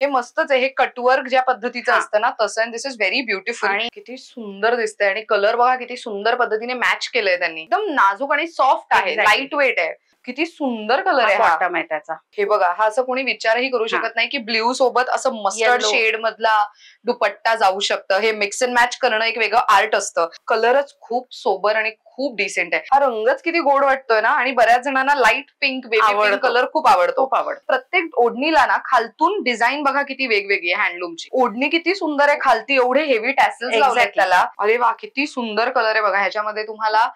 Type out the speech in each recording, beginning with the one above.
हे मस्तच आहे. हे कटवर्क ज्या पद्धतीचं असतं ना तसं, and this is very beautiful. आणि किती सुंदर दिसतंय आणि कलर बघा किती सुंदर पद्धतीने मॅच केलंय त्यांनी. एकदम नाजूक आणि सॉफ्ट आहे, लाईट वेट आहे. किती सुंदर कलर आहे हा. बॉटम आहे त्याचा. हे बघा, हा असं कोणी विचारही करू शकत नाही की ब्ल्यू सोबत असं मस्टर्ड शेड मधला दुपट्टा जाऊ शकतं. हे मिक्स अँड मॅच करणं एक वेगळं आर्ट असतं. कलरच खूप सोबर आणि खूप डिसेंट आहे. हा रंगच किती गोड वाटतोय ना. आणि बऱ्याच जणांना light pink, baby pink colour खूप आवडतो. प्रत्येक ओढणीला ना खालतून डिझाईन बघा किती वेगवेगळी आहे. हँडलूमची ओढणी किती सुंदर आहे, खालती एवढे हेवी टॅसल्स लावलेत त्याला. अरे वा, किती सुंदर कलर आहे बघा. ह्याच्यामध्ये तुम्हाला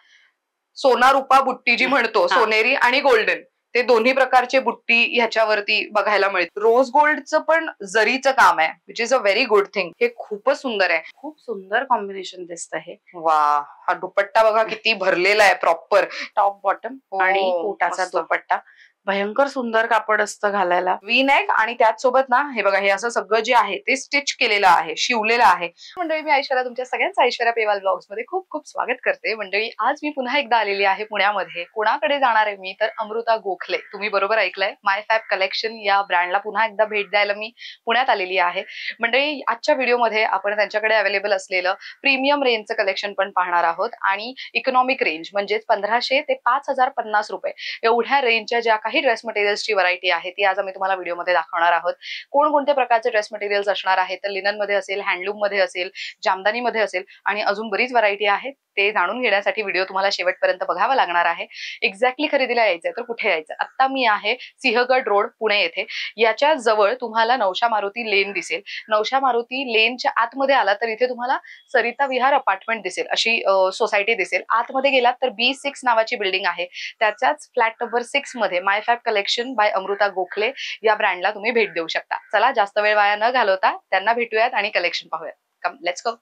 सोना रुपा बुट्टी जी म्हणतो, सोनेरी आणि गोल्डन, ते दोन्ही प्रकारचे बुट्टी ह्याच्यावरती बघायला मिळते. रोज गोल्डचं पण जरीचं काम आहे, which is a very good thing. हे खूपच सुंदर आहे. खूप सुंदर कॉम्बिनेशन दिसत आहे. वा, हा दुपट्टा बघा किती भरलेला आहे. प्रॉपर टॉप बॉटम आणि कोटाचा दुपट्टा. भयंकर सुंदर कापड असतं घालायला. वी नेक आणि त्याचसोबत ना हे बघा, हे असं सगळं जे आहे ते स्टिच केलेलं आहे, शिवलेलं आहे. मंडळी, मी ऐश्वर्या तुमच्या सगळ्यांचं ऐश्वर्या पेवाल ब्लॉग्स मध्ये खूप खूप स्वागत करते. मंडळी, आज मी पुन्हा एकदा आलेली आहे पुण्यामध्ये. कोणाकडे जाणार आहे मी तर अमृता गोखले. तुम्ही बरोबर ऐकलंय, माय फॅब कलेक्शन या ब्रँडला पुन्हा एकदा भेट द्यायला मी पुण्यात आलेली आहे. मंडळी, आजच्या व्हिडिओमध्ये आपण त्यांच्याकडे अवेलेबल असलेलं प्रीमियम रेंजचं कलेक्शन पण पाहणार आहोत आणि इकॉनॉमिक रेंज म्हणजेच 1500 ते 5050 रुपये एवढ्या रेंजच्या ज्या काही ड्रेस मटेरियल्सची व्हरायटी आहे ती आज आम्ही तुम्हाला व्हिडिओमध्ये दाखवणार आहोत. कोणकोणत्या प्रकारचे ड्रेस मटेरियल्स असणार आहेत तर लिनन मध्ये असेल, हँडलूम मध्ये असेल, जामदानी मध्ये असेल आणि अजून बरीच व्हरायटी आहे. ते जाणून घेण्यासाठी व्हिडिओ तुम्हाला शेवटपर्यंत बघावा लागणार आहे. एक्झॅक्टली खरेदीला यायचंय तर कुठे यायचं? आता मी आहे सिंहगड रोड पुणे येथे. याच्या जवळ तुम्हाला नवशा मारुती लेन दिसेल. नवशा मारुती लेनच्या आतमध्ये आला तर इथे तुम्हाला सरिता विहार अपार्टमेंट दिसेल, अशी सोसायटी दिसेल. आतमध्ये गेलात तर B6 नावाची बिल्डिंग आहे. त्याच्याच फ्लॅट नंबर 6 मध्ये my fab collection by Amruta Gokhale या ब्रँडला तुम्ही भेट देऊ शकता. चला, जास्त वेळ वाया न घालवता त्यांना भेटूयात आणि कलेक्शन पाहूयात. कम, लेट्स गो.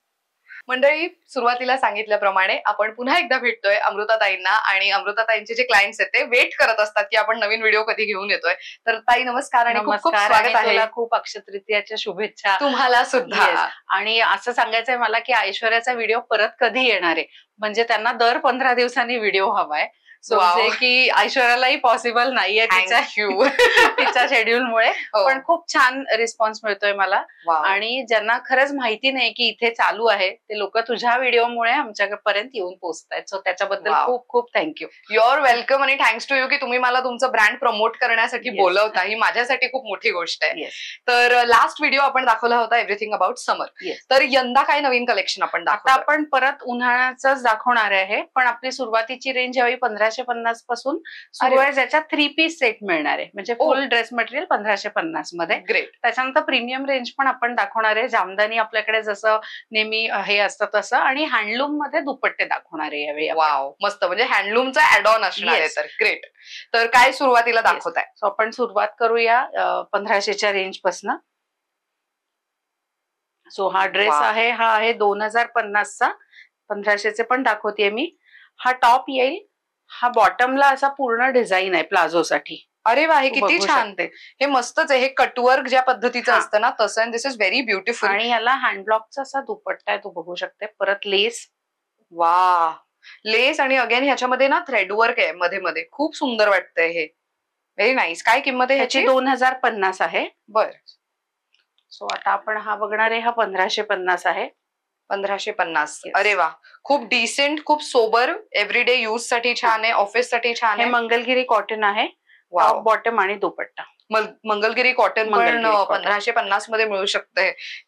मंडळी, सुरुवातीला सांगितल्याप्रमाणे आपण पुन्हा एकदा भेटतोय अमृताताईंना. आणि अमृताताईंचे जे क्लायंट्स आहेत ते वेट करत असतात की आपण नवीन व्हिडिओ कधी घेऊन येतोय. तर ताई, नमस्कार आणि खूप खूप स्वागत आहे. खूप अक्षय तृतीयाच्या शुभेच्छा तुम्हाला सुद्धा. आणि असं सांगायचंय मला की ऐश्वर्याचा व्हिडिओ परत कधी येणार आहे, म्हणजे त्यांना दर 15 दिवसांनी व्हिडिओ हवाय. की ऐश्वर्यालाही पॉसिबल नाहीये तिच्या शेड्यूलमुळे, पण खूप छान रिस्पॉन्स मिळतोय मला. आणि ज्यांना खरंच माहिती नाही की इथे चालू आहे ते लोक तुझ्या व्हिडिओमुळे आमच्यापर्यंत येऊन पोहोचतायत. सो त्याच्याबद्दल खूप खूप थँक्यू. यू आर वेलकम आणि थँक्स टू यू की तुम्ही मला तुमचं ब्रँड प्रमोट करण्यासाठी बोलवता. ही माझ्यासाठी खूप मोठी गोष्ट आहे. तर लास्ट व्हिडिओ आपण दाखवला होता एव्हरीथिंग अबाउट समर. तर यंदा काय नवीन कलेक्शन आपण दाखवतो? आता आपण परत उन्हाळ्याच दाखवणार आहे, पण आपली सुरुवातीची रेंज यावेळी 1550 पासून सुरू आहे, ज्याच्यात 3 पीस सेट मिळणार आहे. म्हणजे फुल ड्रेस मटेरियल 1550 मध्ये. ग्रेट. त्याच्यानंतर प्रीमियम रेंज पण आपण दाखवणार आहे. जामदानी आपल्याकडे जसं नेहमी हे असतं तसं, आणि हँडलूम मध्ये दुपट्टे दाखवणार आहे यावेळी. वाव, मस्त. म्हणजे हँडलूमचा ऍड ऑन असणार आहे. तर ग्रेट. तर काय सुरुवातीला दाखवताय? सो आपण सुरुवात करूया 1500च्या रेंज पासून. सो हा ड्रेस आहे, हा आहे 2050चा. 1500चे पण दाखवतेय मी. हा टॉप येईल. हा बॉटमला असा पूर्ण डिझाईन आहे प्लाझो साठी. अरे वा, हे किती छान. ते हे मस्तच आहे. हे कटवर्क ज्या पद्धतीचं असतं ना तसं, and this is very beautiful. आणि याला हँडब्लॉकचा असा दुपट्टा आहे, तू बघू शकते. परत लेस. वा, लेस आणि अगेन ह्याच्यामध्ये ना थ्रेडवर्क आहे मध्ये मध्ये. खूप सुंदर वाटतंय हे. Very nice. काय किंमत आहे ह्याची? 2050 आहे. बर. सो आता आपण हा बघणार आहे. हा 1550 आहे. 1550. अरे वा, खूप डिसेंट, खूप सोबर, एव्हरीडे यूज साठी छान आहे, ऑफिस साठी छान आहे. हे मंगलगिरी कॉटन आहे. टॉप बॉटम आणि दुपट्टा. मंगलगिरी कॉटन पण 1550 मध्ये मिळू शकते.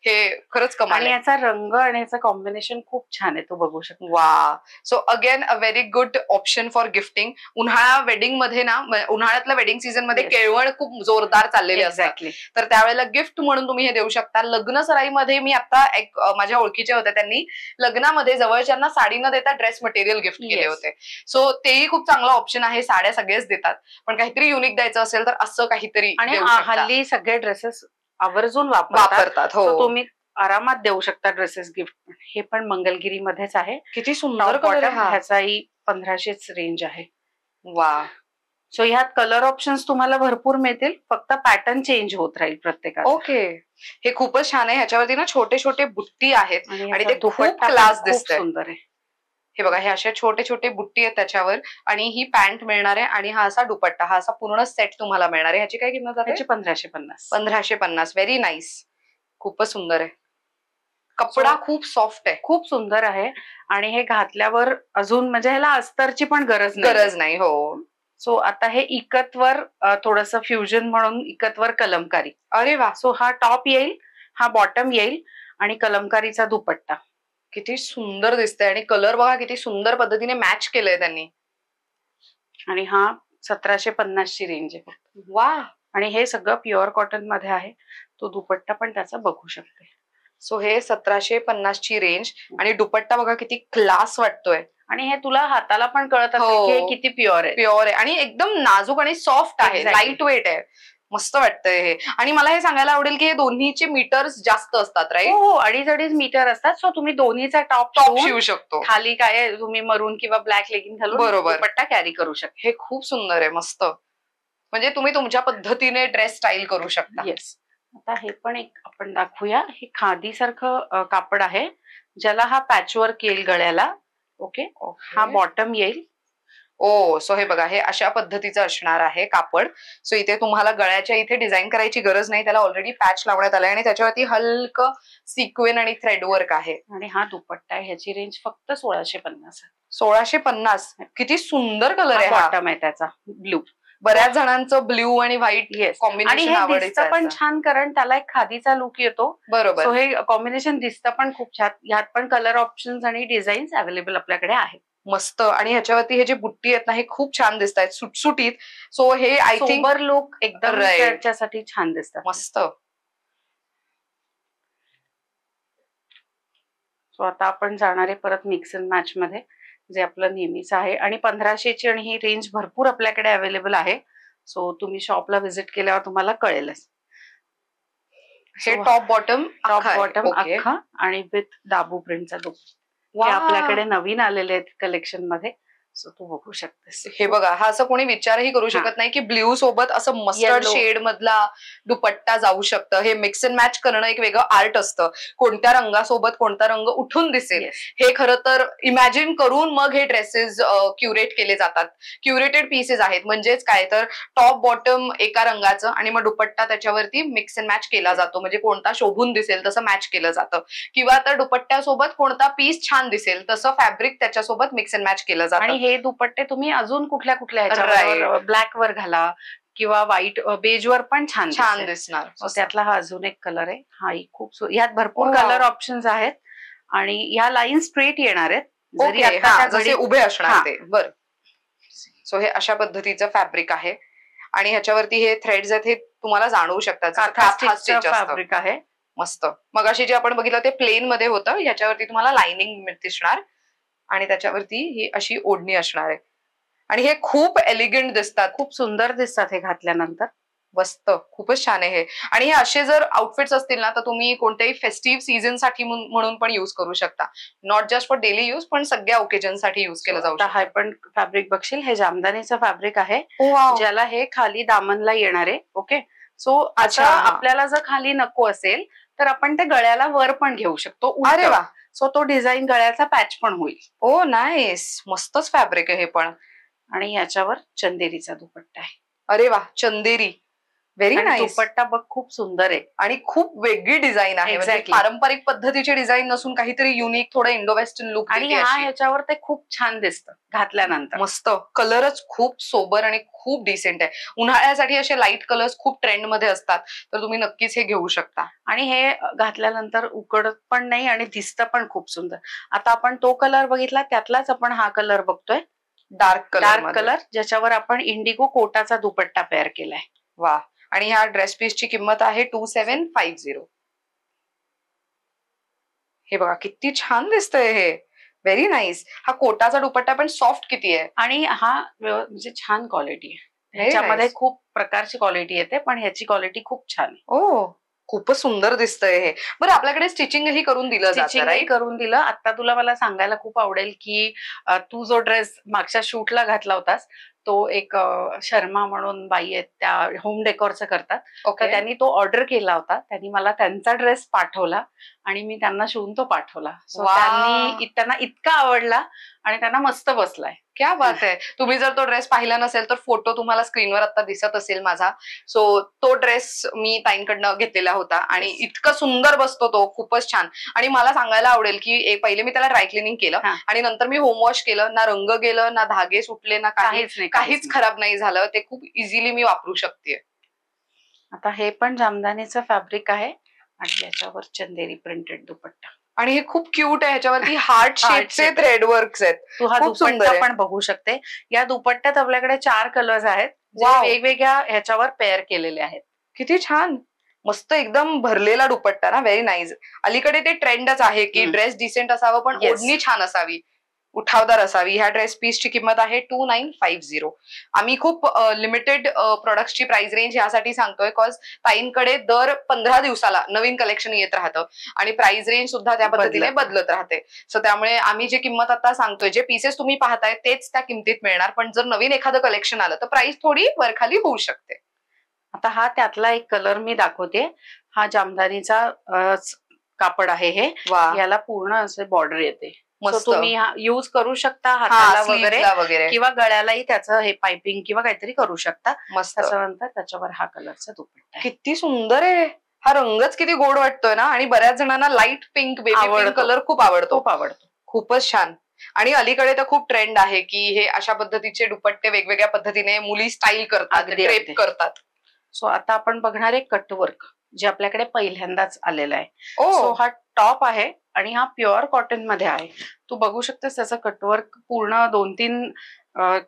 हे खरंच कमाल. आणि याचा रंग आणि याचा कॉम्बिनेशन खूप छान आहे, तू बघू शकतो. वा, so again a very good option for gifting. उन्हाळा वेडिंग मध्ये ना, उन्हाळ्यातल्या वेडिंग सीझन मध्ये केळवण खूप जोरदार चाललेले असतात. तर त्यावेळेला गिफ्ट म्हणून तुम्ही हे देऊ शकता. लग्न सराईमध्ये मी आता एक माझ्या ओळखीचे होते, त्यांनी लग्नामध्ये जवळच्यांना साडी न देता ड्रेस मटेरियल गिफ्ट केले होते. सो तेही खूप चांगला ऑप्शन आहे. साड्या सगळेच देतात, पण काहीतरी युनिक द्यायचं असेल तर असं काहीतरी. आणि हल्ली सगळे ड्रेसेस आवर्जून वापरतात. तुम्ही आरामात देऊ शकता ड्रेसेस गिफ्ट. हे पण मंगलगिरी मध्येच आहे. किती सुंदर कलर आहे. ह्याचाही 1500च रेंज आहे. वा. सो ह्यात कलर ऑप्शन्स तुम्हाला भरपूर मिळतील, फक्त पॅटर्न चेंज होत राहील प्रत्येकात. ओके. हे खूपच छान आहे. ह्याच्यावरती ना छोटे छोटे बुट्टी आहेत आणि ते खूप क्लास दिसतंय. सुंदर आहे. हे बघा, हे असे छोटे छोटे बुट्टी आहेत त्याच्यावर आणि ही पॅन्ट मिळणार आहे आणि हा असा दुपट्टा, हा असा पूर्ण सेट तुम्हाला मिळणार आहे. ह्याची काय किंमत जाते? 1550. 1550. व्हेरी नाईस, खूपच सुंदर आहे. कपडा खूप सॉफ्ट आहे, खूप सुंदर आहे आणि हे घातल्यावर अजून म्हणजे ह्याला अस्तरची पण गरज नाही. हो. सो आता हे इकतवर थोडस फ्युजन म्हणून इकतवर कलमकारी. अरे वा. सो हा टॉप येईल, हा बॉटम येईल आणि कलमकारीचा दुपट्टा. किती सुंदर दिसतंय आणि कलर बघा किती सुंदर पद्धतीने मॅच केलंय त्यांनी. आणि हा 1750 ची रेंज आहे. वा. आणि हे सगळं प्युअर कॉटन मध्ये आहे. तो दुपट्टा पण त्याचा बघू शकते. सो हे 1750 ची रेंज आणि दुपट्टा बघा किती क्लास वाटतोय. आणि हे तुला हाताला पण कळत असेल की हे किती प्युअर आहे आणि एकदम नाजूक आणि सॉफ्ट आहे, लाईट वेट आहे. मस्त वाटतंय हे. आणि मला हे सांगायला आवडेल की हे दोन्हीचे मीटर्स जास्त असतात, राईट? हो, 2.5 मीटर असतात. सो तुम्ही दोन्हीचा टॉप शिवू शकतो. खाली काय तुम्ही मरून किंवा ब्लॅक लेगिंग घालून दुपट्टा कॅरी करू शकता. हे खूप सुंदर आहे, मस्त. म्हणजे तुम्ही तुमच्या पद्धतीने ड्रेस स्टाईल करू शकता. येस. आता हे पण एक आपण दाखवूया. हे खादी सारखं कापड आहे ज्याला हा पॅचवर्क येईल गळ्याला. ओके. हा बॉटम येईल. सो हे बघा, हे अशा पद्धतीचं असणार आहे कापड. सो इथे तुम्हाला गळ्याच्या इथे डिझाईन करायची गरज नाही, त्याला ऑलरेडी पॅच लावण्यात आलाय आणि त्याच्यावरती हलकं सिक्वेन आणि थ्रेड वर्क आहे. आणि हा दुपट्टा आहे, ह्याची रेंज फक्त 1650. 1650. किती सुंदर कलर आहे. बॉटम आहे त्याचा ब्लू. बऱ्याच जणांचं ब्ल्यू आणि व्हाईट कॉम्बिनेशन आवडतं पण छान, कारण त्याला एक खादीचा लुक येतो. बरोबर. सो हे कॉम्बिनेशन दिसतं पण खूप छान. यात पण कलर ऑप्शन्स आणि डिझाईन्स अवेलेबल आपल्याकडे आहेत. मस्त. आणि ह्याच्यावरती हे जे बुट्टी आहेत ना, हे खूप छान दिसत आहेत, सुटसुटीत. सो हे आय थिंक लुक एकदम साठी छान दिसतात. मस्त. सो आता आपण जाणार आहे परत मिक्स अँड मॅच मध्ये, जे आपलं नेहमीच आहे. आणि 1500 ची आणि ही रेंज भरपूर आपल्याकडे अवेलेबल आहे. सो तुम्ही शॉपला व्हिजिट केल्यावर तुम्हाला कळेलच. हे टॉप बॉटम अख्खा आणि विथ दाबू प्रिंटचा दुपट्टा आपल्याकडे नवीन आलेले आहेत कलेक्शन मध्ये. सो तू बघू शकतेस. हे बघा, हा असं कोणी विचारही करू शकत नाही की ब्ल्यू सोबत असं मस्टर्ड शेड मधला दुपट्टा जाऊ शकतं. हे मिक्स अँड मॅच करणं एक वेगळं आर्ट असतं. कोणत्या रंगासोबत कोणता रंग उठून दिसेल हे खरं तर इमॅजिन करून मग हे ड्रेसेस क्युरेट केले जातात. क्युरेटेड पीसेस आहेत, म्हणजेच काय तर टॉप बॉटम एका रंगाचं आणि मग दुपट्टा त्याच्यावरती मिक्स अँड मॅच केला जातो. म्हणजे कोणता शोभून दिसेल तसं मॅच केलं जातं, किंवा तर दुपट्ट्यासोबत कोणता पीस छान दिसेल तसं फॅब्रिक त्याच्यासोबत मिक्स अँड मॅच केलं जातं. हे दुपट्टे तुम्ही अजून कुठल्या ह्याच्यावर ब्लॅक वर घाला किंवा व्हाईट बेज वर पण छान दिसणार. त्यातला हा अजून एक कलर आहे. हाही खूप, यात भरपूर कलर ऑप्शन्स आहेत आणि या लाईन स्ट्रेट येणार आहेत, जसे उभे असणार ते. बरं. सो हे अशा पद्धतीचं फॅब्रिक आहे आणि ह्याच्यावरती हे थ्रेड्स आहेत, हे तुम्हाला जाणवू शकतात. फॅब्रिक आहे मस्त. मगाशी जे आपण बघितलं ते प्लेन मध्ये होतं, ह्याच्यावरती तुम्हाला लाइनिंग दिसणार आणि त्याच्यावरती ही अशी ओढणी असणार आहे. आणि हे खूप एलिगंट दिसतात, खूप सुंदर दिसतात हे घातल्यानंतर. मस्त, खूपच छान आहे हे. आणि हे असे जर आउटफिट्स असतील ना, तर तुम्ही कोणत्याही फेस्टिव्ह सीझन साठी म्हणून पण युज करू शकता. Not just for daily use, पण सगळ्या ओकेजन साठी युज केलं जाऊ शकतं. हा पण फॅब्रिक बघशील, हे जामदानीचं फॅब्रिक आहे, ज्याला हे खाली दामनला येणार आहे. ओके. सो अच्छा, आपल्याला जर खाली नको असेल तर आपण ते गळ्याला वर पण घेऊ शकतो. अरे वा. सो तो डिझाईन गळ्याचा पॅच पण होईल. ओ नाईस, मस्तच फॅब्रिक आहे हे पण. आणि याच्यावर चंदेरीचा दुपट्टा आहे. अरे वा, चंदेरी. Very nice. दुपट्टा बघ खूप सुंदर आहे आणि खूप वेगळी डिझाईन आहे. पारंपरिक पद्धतीची डिझाईन नसून काहीतरी युनिक, थोडं इंडो वेस्टर्न लुक. आणि ह्याच्यावर ते खूप छान दिसतं घातल्यानंतर. मस्त. कलरच खूप सोबर आणि खूप डिसेंट आहे. उन्हाळ्यासाठी असे लाईट कलर्स खूप ट्रेंड मध्ये असतात, तर तुम्ही नक्कीच हे घेऊ शकता. आणि हे घातल्यानंतर उकडत पण नाही आणि दिसतं पण खूप सुंदर. आता आपण तो कलर बघितला, त्यातलाच आपण हा कलर बघतोय, डार्क कलर, ज्याच्यावर आपण इंडिगो कोटाचा दुपट्टा पेअर केलाय. वा. आणि ह्या ड्रेस पीसची किंमत आहे 2750. हे बघा किती छान दिसतंय हे. Very nice. हा कोटाचा दुपट्टा पण सॉफ्ट किती आहे आणि हा म्हणजे छान क्वालिटी आहे. ह्याच्यामध्ये खूप प्रकारची क्वालिटी येते, पण ह्याची क्वालिटी खूप छान आहे. खूपच सुंदर दिसतंय हे. बरं आपल्याकडे स्टिचिंगही करून दिलं जातं, स्टिचिंगही राईट? करून दिलं. आता तुला मला सांगायला खूप आवडेल की तू जो ड्रेस मागच्या शूटला घातला होतास तो एक शर्मा म्हणून बाई आहेत, त्या होम डेकोरचं करतात. तर ओके. त्यांनी तो ऑर्डर केला होता. त्यांनी मला त्यांचा ड्रेस पाठवला आणि मी त्यांना शिवून तो पाठवला. सो वा. त्यांना इतका आवडला आणि त्यांना मस्त बसलाय. क्या बात आहे. तुम्ही जर तो ड्रेस पाहिला नसेल तर फोटो तुम्हाला स्क्रीनवर आता दिसत असेल माझा. सो तो ड्रेस मी ताईंकडनं घेतलेला होता आणि Yes. इतका सुंदर बसतो तो, खूपच छान. आणि मला सांगायला आवडेल की पहिले मी त्याला ड्राय क्लिनिंग केलं हा. आणि नंतर मी होम वॉश केलं. ना रंग गेलं, ना धागे सुटले, ना काहीच नाही, काहीच खराब नाही झालं. ते खूप इझिली मी वापरू शकते. आता हे पण जामदानीचं फॅब्रिक आहे आणि याच्यावर चंदेरी प्रिंटेड दुपट्टा आणि हे खूप क्यूट आहे. ह्याच्यावरती हार्ट शेपचे shape. थ्रेड वर्क्स आहेत. तू हा खूप सुंदर दुपट्टा आहे. पण बघू शकते. या दुपट्ट्यात आपल्याकडे 4 कलर्स आहेत जे Wow. वेगवेगळ्या ह्याच्यावर पेअर केलेले आहेत. किती छान. मस्त एकदम भरलेला दुपट्टा ना, व्हेरी नाईस. अलीकडे ते ट्रेंडच आहे की ड्रेस डिसेंट असावं पण Yes. ओढणी छान असावी, उठावदार असावी. ह्या ड्रेस पीसची किंमत आहे 2950. आम्ही खूप लिमिटेड प्रोडक्ट्सची प्राइस रेंज यासाठी सांगतोय कॉज ताईंकडे दर 15 दिवसाला नवीन कलेक्शन येत राहतं आणि प्राइस रेंज सुद्धा त्या पद्धतीने बदलत राहते. सो त्यामुळे आम्ही जे किंमत आता सांगतोय, जे पीसेस तुम्ही पाहताय तेच त्या किमतीत मिळणार, पण जर नवीन एखादं कलेक्शन आलं तर प्राइस थोडी वरखाली होऊ शकते. आता हा त्यातला एक कलर मी दाखवते. हा जामदानीचा कापड आहे हे. वा. याला पूर्ण असे बॉर्डर येते. सो मस्त. तुम्ही युज करू शकता हा, हाताला वगैरे sleeves ला वगैरे. किंवा गळ्यालाही त्याचं हे पायपिंग किंवा काहीतरी करू शकता. मस्त. त्याच्यानंतर त्याच्यावर हा कलरचा दुपट्टा आहे. किती सुंदर आहे. हा रंगच किती गोड वाटतोय ना आणि बऱ्याच जणांना लाईट पिंक, बेबी पिंक आवडतो. कलर खूप आवडतो. खूप आवडतो. खूपच छान. आणि अलीकडे तर खूप ट्रेंड आहे की हे अशा पद्धतीचे दुपट्टे वेगवेगळ्या पद्धतीने मुली स्टाईल करतात, अगदी, ड्रेप अगदी. करतात. सो आता आपण बघणार आहे कटवर्क, जे आपल्याकडे पहिल्यांदाच आलेलं आहे. ओ. सो हा टॉप आहे आणि हा प्युअर कॉटन मध्ये आहे. तू बघू शकतेस त्याचं कटवर्क पूर्ण 2-3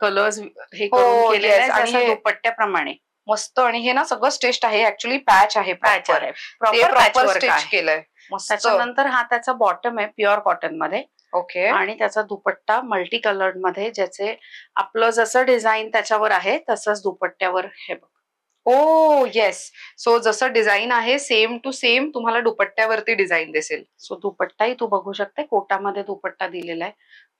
कलर्स हे करून हो, केलेलं yes. आहे आणि जसं हे दुपट्ट्याप्रमाणे. मस्त. आणि हे ना सगळं स्टेच्ड आहे. ऍक्च्युअली पॅच आहे, पॅच proper. आहे. ते प्रॉपर प्रॉपर पॅचवर्क स्टिच आहे. केलंय. मस्त. त्याच्यानंतर हा त्याचा बॉटम आहे प्युअर कॉटन मध्ये ओके. आणि त्याचा दुपट्टा मल्टी कलर्ड मध्ये, ज्याचे आपलं जसं डिझाईन त्याच्यावर आहे तसंच दुपट्ट्यावर हे बघ. ओ येस. सो जसं डिझाईन आहे सेम टू सेम तुम्हाला दुपट्ट्यावरती डिझाईन दिसेल. सो दुपट्टाही तू बघू शकते, कोटामध्ये दुपट्टा दिलेला आहे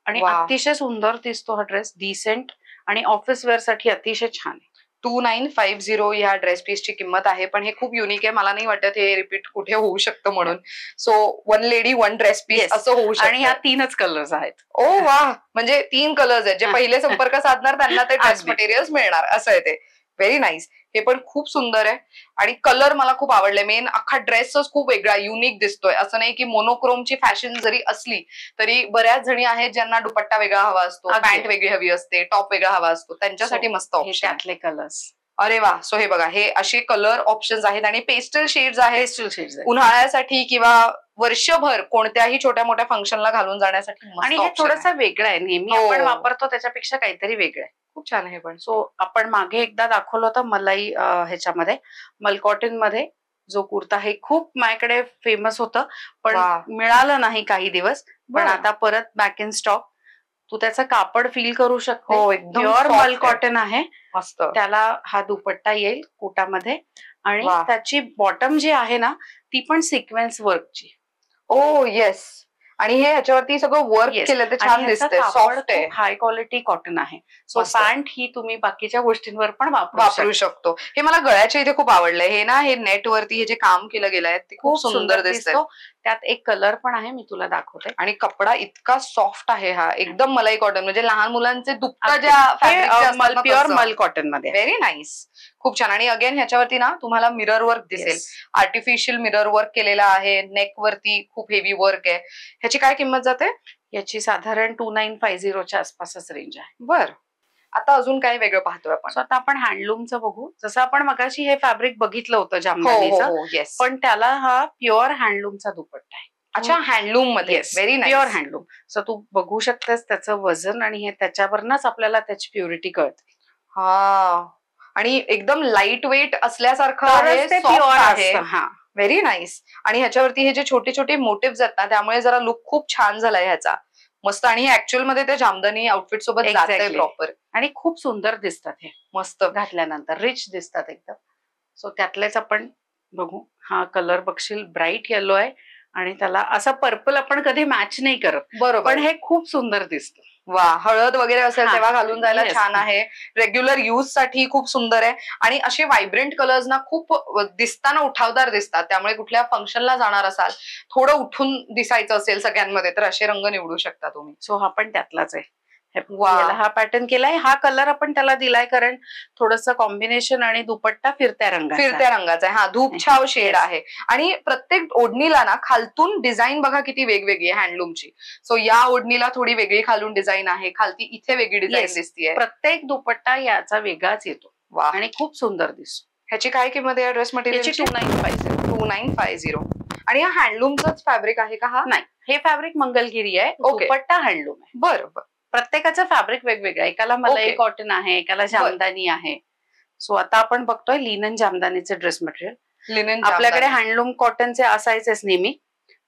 आणि वा. अतिशय सुंदर दिसतो हा ड्रेस. डिसेंट आणि ऑफिस वेअर साठी अतिशय छान आहे. 2950 ह्या ड्रेस पीसची किंमत आहे, पण हे खूप युनिक आहे. मला नाही वाटत हे रिपीट कुठे होऊ शकतं म्हणून. So 1 lady 1 dress piece Yes. असं होऊ आणि ह्या शकतं. 3च कलर्स आहेत. ओ वा. म्हणजे 3 कलर्स आहेत. जे हा. पहिले संपर्क साधणार त्यांना ते ड्रेस अगदी. मटेरियल्स मिळणार असं आहे ते. Very nice. हे पण खूप सुंदर आहे आणि कलर मला खूप आवडले. मेन अख्खा ड्रेसच खूप वेगळा युनिक दिसतोय. असं नाही की मोनोक्रोमची फॅशन जरी असली तरी बऱ्याच जणी आहेत ज्यांना दुपट्टा वेगळा हवा असतो, अगदी. पॅन्ट वेगळी हवी असते, टॉप वेगळा हवा असतो, त्यांच्यासाठी मस्त हे ऑप्शन. त्यातले कलर्स. अरे वा. सो हे बघा, हे असे कलर ऑप्शन्स आहेत आणि पेस्टल शेड्स आहेत. पेस्टल शेड्स आहेत. उन्हाळ्यासाठी किंवा वर्षभर कोणत्याही छोट्या मोठ्या फंक्शनला घालून जाण्यासाठी मस्त आणि हे option आहे. थोडंसं वेगळं आहे. नेहमी हो. आपण वापरतो त्याच्यापेक्षा काहीतरी वेगळं आहे. खूप छान आहे पण. सो आपण मागे एकदा दाखवलं होतं मलाई ह्याच्यामध्ये मलकॉटन मध्ये जो कुर्ता, हे खूप माझ्याकडे फेमस होतं पण वा. मिळालं नाही काही दिवस. पण बरं. आता परत बॅक इन स्टॉक. तू त्याचं कापड फील करू शकते. हो, एकदम प्युअर soft आहे. मलकॉटन आहे. मस्त. त्याला हा दुपट्टा येईल कोटामध्ये आणि वा. त्याची बॉटम जी आहे ना ती पण सिक्वेन्स वर्कची. ओ येस. आणि हे ह्याच्यावरती सगळं वर्क Yes. केलं ते आणि छान ह्याचं दिसतंय, कापड सॉफ्ट आहे. खूप हाय क्वालिटी कॉटन आहे. सो मस्त. पॅन्ट ही तुम्ही बाकीच्या गोष्टींवर पण वापरू वापरू शकता. शकतो. हे मला गळ्याच्या इथे खूप आवडलंय. हे ना हे नेट वरती हे जे काम केलं गेलंय ते खूप सुंदर दिसतंय. दिसतो. त्यात एक कलर पण आहे, मी तुला दाखवते. आणि कपडा इतका सॉफ्ट आहे हा, एकदम मलाई कॉटन. म्हणजे लहान मुलांचे दुपट्टा अगदी. ज्या हे फॅब्रिकचे असतात ना प्युअर तसं. मल कॉटन मध्ये आहे. Very nice. खूप छान. आणि अगेन ह्याच्यावरती ना तुम्हाला मिरर वर्क दिसेल. Yes. आर्टिफिशियल मिरर वर्क केलेला आहे. नेक वरती खूप हेवी वर्क आहे. ह्याची काय किंमत जाते? याची साधारण 2950 च्या आसपासच रेंज आहे. बर. आता अजून काय वेगळं पाहतोय आपण? सो आता आपण हँडलूमचं बघू. जसं आपण मगाशी हे फॅब्रिक बघितलं होतं हो हो जामदानीचं, हो. येस. पण त्याला हा प्युअर हँडलूमचा दुपट्टा आहे. अच्छा, हँडलूम मध्ये. Very pure nice. Handloom. So तू बघू शकतेस त्याचं वजन आणि हे त्याच्यावरनच आपल्याला त्याची प्युरिटी कळते. हा. आणि एकदम लाईट वेट असल्यासारखं आहे, तरच ते सॉफ्ट प्युअर आहे. असतं. हा. Very nice. आणि ह्याच्यावरती हे जे छोटे छोटे मोटिव्ह आहेत ना त्यामुळे जरा लुक खूप छान झालाय ह्याचा. मस्त. आणि हे ऍक्च्युअल मध्ये ते जामदानी आउटफिट सोबत जातंय Exactly. प्रॉपर. आणि खूप सुंदर दिसतात हे मस्त. घातल्यानंतर, रिच दिसतात एकदम. सो त्यातलेच आपण बघू, हा कलर बघशील ब्राईट येलो आहे आणि त्याला असं पर्पल आपण कधी मॅच नाही करत, बरोबर, पण हे खूप सुंदर दिसतं. वा, हळद वगैरे असेल हा, तेव्हा घालून जायला yes. छान आहे. रेग्युलर यूज साठी खूप सुंदर आहे आणि असे व्हायब्रंट कलर्स ना खूप दिसताना उठावदार दिसतात. त्यामुळे कुठल्या फंक्शनला जाणार असाल, थोडं उठून दिसायचं असेल सगळ्यांमध्ये, तर असे रंग निवडू शकता तुम्ही. सो हा पण त्यातलाच आहे. वा. याला हा पॅटर्न केलाय, हा कलर आपण त्याला दिलाय कारण थोडस कॉम्बिनेशन आणि दुपट्टा फिरत्या रंगाचा आहे. हा, धूपछाव शेड आहे आणि प्रत्येक ओढणीला ना खालतून डिझाईन बघा किती वेगवेगळी आहे हँडलूमची. सो या ओढणीला थोडी वेगळी खालून डिझाइन आहे, खालती इथे वेगळी डिझाईन दिसतीये. प्रत्येक दुपट्टा याचा वेगळाच येतो. वा, आणि खूप सुंदर दिसतो. ह्याची काय किंमत आहे या ड्रेस मटेरियलची? 2950. आणि हा हँडलूमच फॅब्रिक आहे का? हा नाही, हे फॅब्रिक मंगलगिरी आहे, दुपट्टा हँडलूम आहे. बरोबर, प्रत्येकाचं फॅब्रिक वेगवेगळं, एकाला मलाई कॉटन आहे, एकाला जामदानी आहे. सो आता आपण बघतोय लिनन जामदानीचे ड्रेस मटेरियल. लिनन आपल्याकडे हँडलूम कॉटनचे असायचेच नेहमी.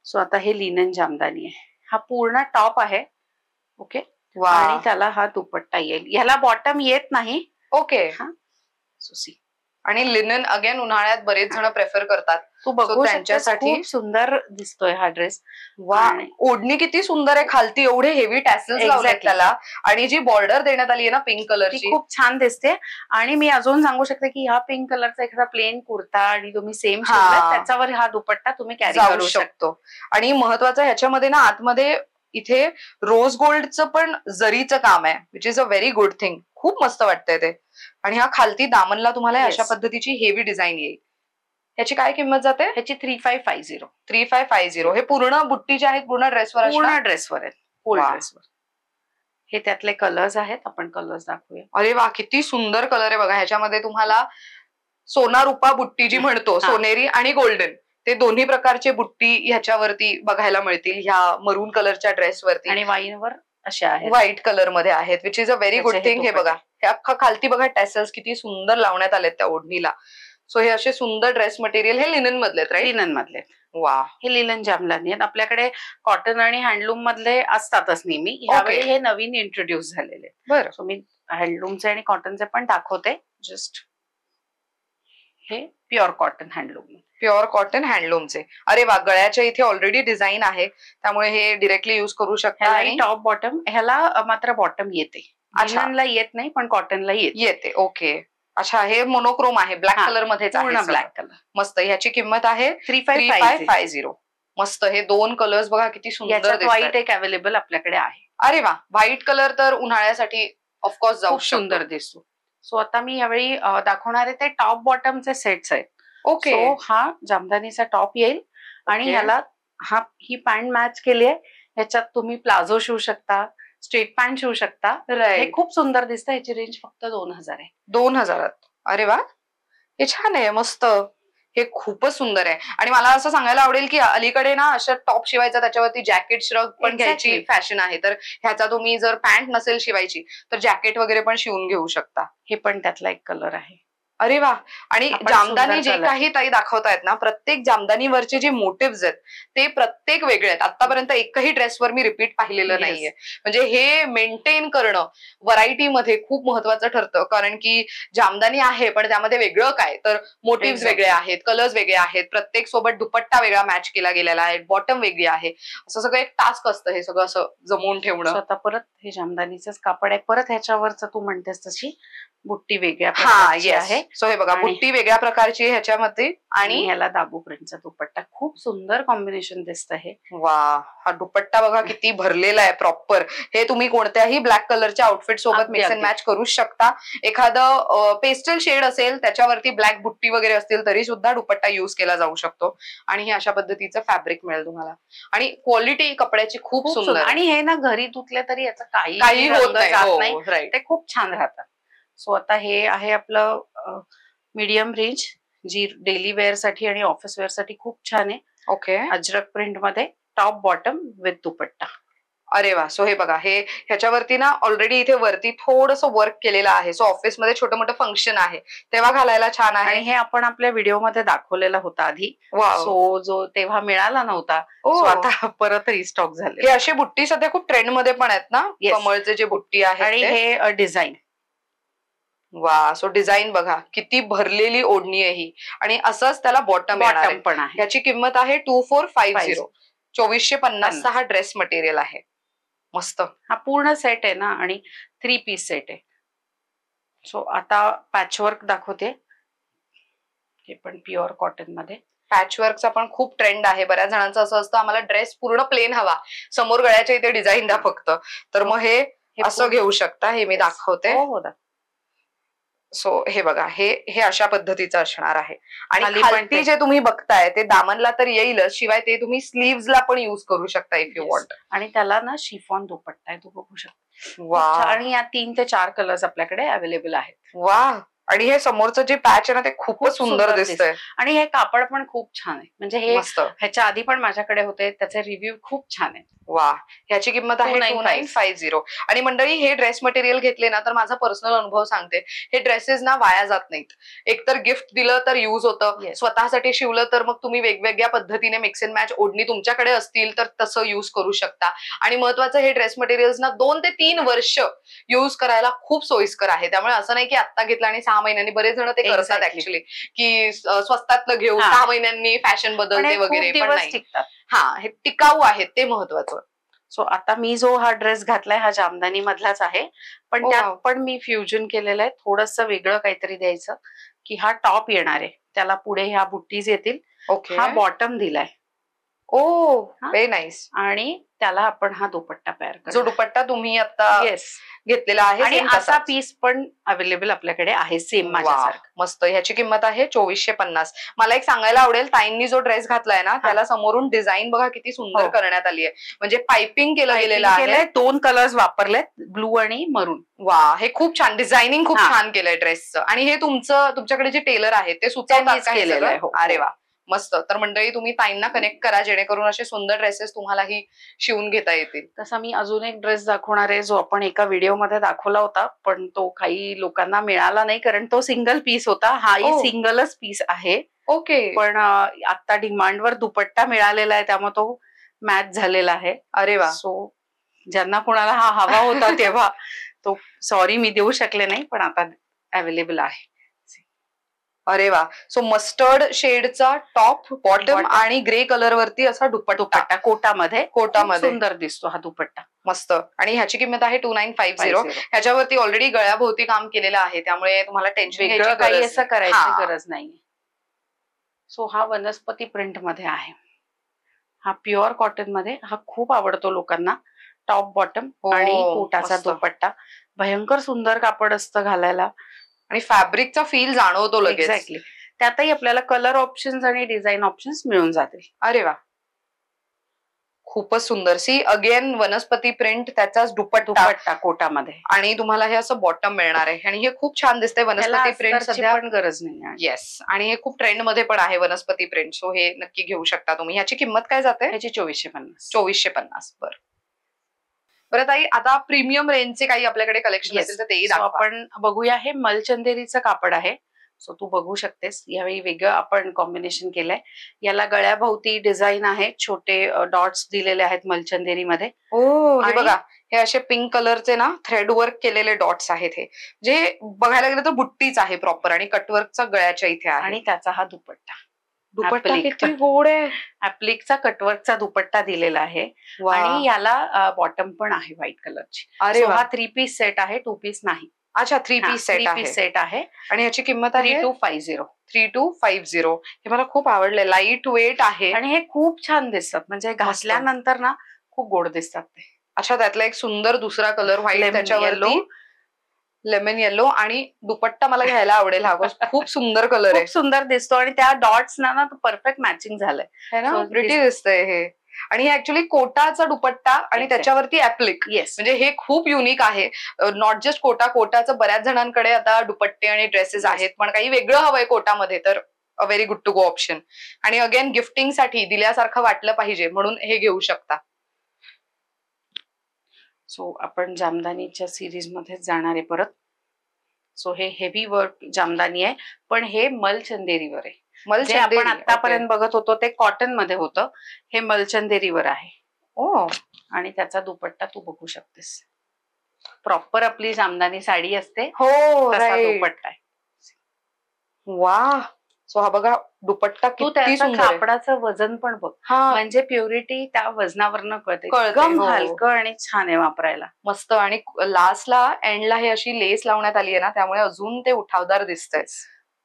सो आता हे लिनन जामदानी आहे. हा पूर्ण टॉप आहे. ओके, आणि त्याला हा दुपट्टा येईल. ह्याला बॉटम येत नाही. ओके, हा, सो सी. आणि लिनन अगेन उन्हाळ्यात बरेच जण प्रेफर करतात. तू बघू त्यांच्यासाठी खूप सुंदर दिसतोय हा ड्रेस. वा, ओढणी किती सुंदर आहे, खालती एवढे हेवी टॅसल्स लावलेत त्याला आणि जी बॉर्डर देण्यात आली आहे ना पिंक कलरची, खूप छान दिसते. आणि मी अजून सांगू शकते की ह्या पिंक कलरचा एखादा प्लेन कुर्ता आणि तुम्ही सेम त्याच्यावर हा दुपट्टा तुम्ही कॅरी करू शकतो. आणि महत्वाचं ह्याच्यामध्ये ना आतमध्ये इथे रोज गोल्डचं पण जरीचं काम आहे, which is a very good thing. खूप मस्त वाटतंय ते. आणि हा खालती दामनला तुम्हाला अशा पद्धतीची हेवी डिझाईन येईल. ह्याची काय किंमत जाते? ह्याची 3550. 3550. हे पूर्ण बुट्टी जे आहेत पूर्ण ड्रेसवर आहेत, फुल ड्रेसवर. हे त्यातले कलर्स आहेत, आपण कलर्स दाखवूया. अरे वा, किती सुंदर कलर आहे बघा. ह्याच्यामध्ये तुम्हाला सोना रुपा बुट्टी जी म्हणतो, सोनेरी आणि गोल्डन, ते दोन्ही प्रकारचे बुट्टी ह्याच्यावरती बघायला मिळतील ह्या मरून कलरच्या ड्रेसवरती. आणि वाईनवर अशा आहेत, व्हाईट कलर मध्ये आहेत, which is a very good thing. हे बघा, हे अख्खा खालती बघा टॅसल्स किती सुंदर लावण्यात आलेत त्या ओढणीला. सो हे असे सुंदर ड्रेस मटेरियल हे लिनन मधले, राईट? लिनन मधले. वा, हे लिनन जामदानी आहेत. आपल्याकडे कॉटन आणि हँडलूम मधले असतातच नेहमी, यावेळी हे नवीन इंट्रोड्यूस झालेले. बरं, सो मी हँडलूमचे आणि कॉटनचे पण दाखवते. जस्ट हे प्युअर कॉटन हँडलूमचे. अरे वा, गळ्याच्या इथे ऑलरेडी डिझाईन आहे, त्यामुळे हे डिरेक्टली युज करू शकता. आणि टॉप बॉटम, ह्याला मात्र बॉटम येते. लिननला येत नाही, पण कॉटनला येते. ओके, अच्छा, हे मोनोक्रोम आहे, ब्लॅक कलर मध्येच आहे, ब्लॅक कलर. मस्त. ह्याची किंमत आहे 3550. मस्त. हे दोन कलर्स बघा किती सुंदर. व्हाईट एक अवेलेबल आपल्याकडे आहे. अरे वा, व्हाईट कलर तर उन्हाळ्यासाठी ऑफकोर्स जाऊ सुंदर दिसतो. सो आता मी यावेळी दाखवणारे ते टॉप बॉटमचे सेट्स आहेत. ओके, सो हा जामदानीचा टॉप येईल आणि ह्याला ही पॅन्ट मॅच केली आहे. ह्याच्यात तुम्ही प्लाझो शिवू शकता, स्ट्रेट पॅन्ट शिवू शकता. हे खूप सुंदर दिसतं. ह्याची रेंज फक्त 2000 आहे. 2000. अरे वा, हे छान आहे, मस्त. हे खूपच सुंदर आहे. आणि मला असं सांगायला आवडेल की अलीकडे ना अशा टॉप शिवायचा त्याच्यावरती जॅकेट श्रग पण घ्यायची फॅशन आहे. तर ह्याचा तुम्ही जर पॅन्ट नसेल शिवायची तर जॅकेट वगैरे पण शिवून घेऊ शकता. हे पण त्यातला एक कलर आहे. अरे वा, आणि जामदानी जे काही ताई दाखवतायत ना, प्रत्येक जामदानीवरचे जे मोटिव्स आहेत ते प्रत्येक वेगळे आहेत. आतापर्यंत एकही ड्रेसवर मी रिपीट पाहिलेलं नाहीये. म्हणजे हे मेंटेन करणं व्हरायटीमध्ये खूप महत्वाचं ठरतं, कारण की जामदानी आहे पण त्यामध्ये वेगळं काय, तर मोटिव्स वेगळे आहेत, कलर्स वेगळे आहेत, प्रत्येक सोबत दुपट्टा वेगळा मॅच केला गेलेला आहे, बॉटम वेगळी आहे. असं सगळं एक टास्क असतं हे सगळं असं जमवून ठेवणं. आता परत हे जामदानीचंच कापड आहे. परत ह्याच्यावरच तू म्हणतेस तशी बुट्टी वेगळ्या आहे. सो हे बघा, बुट्टी वेगळ्या प्रकारची ह्याच्यामध्ये आणि ह्याला दाबू प्रिंटचा दुपट्टा. खूप सुंदर कॉम्बिनेशन दिसतं हे. वा, हा दुपट्टा बघा किती भरलेला आहे प्रॉपर. हे तुम्ही कोणत्याही ब्लॅक कलरच्या आउटफिट सोबत मिक्स अँड मॅच करू शकता. एखादं पेस्टल शेड असेल त्याच्यावरती ब्लॅक बुट्टी वगैरे असतील तरी सुद्धा दुपट्टा युज केला जाऊ शकतो. आणि हे अशा पद्धतीचं फॅब्रिक मिळेल तुम्हाला. आणि क्वालिटी कपड्याची खूप सुंदर. आणि हे ना घरी धुतले तरी याचं काही होत नाही, ते खूप छान राहतात. सो आता हे आहे आपलं मीडियम रेंज, जी डेली वेअर साठी आणि ऑफिस वेअर साठी खूप छान आहे. ओके, अजरक प्रिंट मध्ये टॉप बॉटम विथ दुपट्टा. अरे वा, सो हे बघा, हे ह्याच्यावरती ना ऑलरेडी इथे वरती थोडंसं वर्क केलेलं आहे. सो ऑफिसमध्ये छोटं मोठं फंक्शन आहे तेव्हा घालायला छान आहे. आणि हे आपण आपल्या व्हिडिओमध्ये दाखवलेला होता आधी. सो जो तेव्हा मिळाला नव्हता, आता परत रिस्टॉक झाले. हे अशी बुट्टी सध्या खूप ट्रेंड मध्ये पण आहेत ना, कमळचे जे बुट्टी आहे. आणि हे डिझाईन. वा, सो डिझाईन बघा किती भरलेली ओढणी आहे ही, आणि असंच त्याला बॉटम बॉटम पण आहे. याची किंमत आहे 2450, 2450 हा ड्रेस मटेरियल आहे. मस्त. हा पूर्ण सेट आहे ना, आणि 3 पीस सेट आहे. सो आता पॅचवर्क दाखवते, हे पण प्युअर कॉटन मध्ये. पॅचवर्कचा पण खूप ट्रेंड आहे. बऱ्याच जणांचं असं असतं आम्हाला ड्रेस पूर्ण प्लेन हवा, समोर गळ्याच्या इथे डिझाईन द्या फक्त, तर मग हे असं घेऊ शकता. हे मी दाखवते. हो, सो हे बघा, हे हे अशा पद्धतीचं असणार आहे. आणि खालती जे तुम्ही बघताय ते दामनला तर येईलच, शिवाय ते तुम्ही स्लीव्हजला पण युज करू शकता इफ यू वॉन्ट. आणि त्याला ना शिफॉन दुपट्टा आहे, तो बघू शकता. वा, आणि या 3 ते 4 कलर्स आपल्याकडे अवेलेबल आहेत. वा, आणि हे समोरचं जे पॅच आहे ना ते खूपच सुंदर दिसतंय. आणि हे कापड पण खूप छान आहे. म्हणजे हे मस्त. ह्याच्या आधी पण माझ्याकडे होते, त्याचे रिव्ह्यू खूप छान आहे. वा, ह्याची किंमत आहे 2950. आणि मंडळी, हे ड्रेस मटेरियल घेतले ना तर माझा पर्सनल अनुभव सांगते, हे ड्रेसेस ना वाया जात नाहीत. एकतर गिफ्ट दिलं तर युज होतं, स्वतःसाठी शिवलं तर मग तुम्ही वेगवेगळ्या पद्धतीने मिक्स अँड मॅच ओढणी तुमच्याकडे असतील तर तसं युज करू शकता. आणि महत्वाचं, हे ड्रेस मटेरियल्स ना 2 ते 3 वर्ष युज करायला खूप सोयीस्कर आहे. त्यामुळे असं नाही की आता घेतलं आणि 6 महिन्यांनी, बरेच जण ते करतात ऍक्च्युली, की स्वस्तातलं घेऊ, 6 महिन्यांनी फॅशन बदलते वगैरे, पण नाही. हा, हे टिकाऊ आहेत, ते महत्वाचं. सो आता मी जो हा ड्रेस घातलाय हा जामदानी मधलाच आहे, पण त्यात पण मी फ्युजन केलेलं आहे, थोडंसं वेगळं काहीतरी द्यायचं, की हा टॉप येणार आहे, त्याला पुढे ह्या बुट्टीज येतील. हा बॉटम दिलाय. ओ, व्हेरी नाईस. आणि त्याला आपण हा दुपट्टा पेअर करतो, जो दुपट्टा तुम्ही आता घेतलेला आहे, आणि असा पीस पण अवेलेबल आपल्याकडे आहे सेम माझ्यासारखं. मस्त. ह्याची किंमत आहे 2450. मला एक सांगायला आवडेल, ताईंनी जो ड्रेस घातलाय ना त्याला समोरून डिझाईन बघा किती सुंदर करण्यात आली आहे, म्हणजे पायपिंग केलं गेलेलं आहे. 2 कलर्स वापरलेत, ब्लू आणि मरून. वा, हे खूप छान डिझायनिंग खूप छान केलंय ड्रेसचं. आणि हे तुमच्याकडे जे टेलर आहेत ते सुचवतात केलेलं आहे. अरे वा, मस्त. तर मंडळी, तुम्ही ताईंना कनेक्ट करा, जेणेकरून असे सुंदर ड्रेसेस तुम्हालाही शिवून घेता येतील. तसा मी अजून एक ड्रेस दाखवणार आहे, जो आपण एका व्हिडिओमध्ये दाखवला होता, पण तो काही लोकांना मिळाला नाही, कारण तो सिंगल पीस होता. हाही सिंगलच पीस आहे. ओके. पण आता डिमांडवर दुपट्टा मिळालेला आहे, त्यामुळे तो मॅच झालेला आहे. अरे वा. सो ज्यांना कोणाला हा हवा होता तेव्हा तो, सॉरी मी देऊ शकले नाही, पण आता अवेलेबल आहे. अरे वा, सो मस्टर्ड शेडचा टॉप, बॉटम आणि ग्रे कलर वरती असा दुपट्टा कोटामध्ये सुंदर दिसतो हा दुपट्टा. मस्त. आणि ह्याची किंमत आहे 2950. ह्याच्यावरती ऑलरेडी गळ्याभोवती काम केलेलं आहे, त्यामुळे तुम्हाला टेन्शन घ्यायची काही असं करायची गरज नाही. सो हा वनस्पती प्रिंट मध्ये आहे, हा प्युअर कॉटन मध्ये. हा खूप आवडतो लोकांना. टॉप बॉटम आणि कोटाचा दुपट्टा, भयंकर सुंदर कापड असतं घालायला, आणि फॅब्रिकचा फील जाणवतो लगेच. एक्झॅक्टली. त्यातही आपल्याला कलर ऑप्शन्स आणि डिझाईन ऑप्शन्स मिळून जातील. अरे वा, खूपच सुंदर. सी अगेन वनस्पती प्रिंट, त्याचाच दुपट्टा कोटामध्ये, आणि तुम्हाला हे असं बॉटम मिळणार आहे. आणि हे खूप छान दिसतंय. वनस्पती प्रिंट सध्या पण गरज नाही. येस, आणि हे खूप ट्रेंड मध्ये पण आहे वनस्पती प्रिंट, सो हे नक्की घेऊ शकता तुम्ही. ह्याची किंमत काय जाते? ह्याची 2450. 2450. बरं ताई, आता प्रीमियम रेंजचे काही आपल्याकडे कलेक्शन असेल तर तेही दाखवा. आपण बघूया. हे मलचंदेरीचं कापड आहे, सो तू बघू शकतेस. यावेळी वेगळं आपण कॉम्बिनेशन केलंय. याला गळ्याभोवती डिझाईन आहे, छोटे डॉट्स दिलेले आहेत मलचंदेरी मध्ये. हे बघा, हे असे पिंक कलरचे ना थ्रेड वर्क केलेले डॉट्स आहेत. हे जे बघायला गेलं तर बुट्टीच आहे प्रॉपर, आणि कटवर्कचा गळ्याच्या इथे आहे. आणि त्याचा हा दुपट्टा किती गोड आहे. ऍप्लिकचा कटवर्कचा दुपट्टा दिलेला आहे, आणि याला बॉटम पण आहे व्हाईट कलरची. अरे वा, 3 पीस सेट आहे, 2 पीस नाही. अच्छा, 3 पीस सेट आहे. आणि याची किंमत आहे 3250. हे मला खूप आवडले, लाईट वेट आहे, आणि हे खूप छान दिसतात. म्हणजे घासल्यानंतर ना खूप गोड दिसतात ते. अच्छा, त्यातला एक सुंदर दुसरा कलर व्हाईट, त्याच्यावरती लेमन येलो, आणि दुपट्टा मला घ्यायला आवडेल. हा खूप सुंदर कलर आहे, सुंदर दिसतो, आणि त्या डॉट्स ना परफेक्ट मॅचिंग झालंय. प्रिटी दिसतंय हे. आणि ऍक्च्युली कोटाचा दुपट्टा आणि त्याच्यावरती ऍप्लिक, म्हणजे हे खूप युनिक आहे. नॉट जस्ट कोटाचं बऱ्याच जणांकडे आता दुपट्टे आणि ड्रेसेस आहेत, पण काही वेगळं हवंय कोटामध्ये तर a very good to go option. आणि अगेन गिफ्टिंग साठी दिल्यासारखं वाटलं पाहिजे म्हणून हे घेऊ शकता. सो आपण जामदानीच्या सिरीज मध्ये जाणार आहे परत. सो हे हेवी वर्क जामदानी आहे, पण हे मलचंदेरीवर आहे. जे आपण आतापर्यंत बघत होतो ते कॉटन मध्ये होतं, हे मलचंदेरीवर आहे. आणि त्याचा दुपट्टा तू बघू शकतेस. प्रॉपर आपली जामदानी साडी असते हो तसा राईट. दुपट्टा आहे. वा. सो हा बघा दुपट्टा तू किती त्याचं सुंदर आहे. कापडाचं वजन पण बघ, हा म्हणजे प्युरिटी त्या वजनावरनं कळते. कळते, एकदम हो. हलकं आणि छान आहे वापरायला. मस्त. आणि लास्टला एंडला हे अशी लेस लावण्यात आली आहे ना, त्यामुळे अजून ते उठावदार दिसतंय.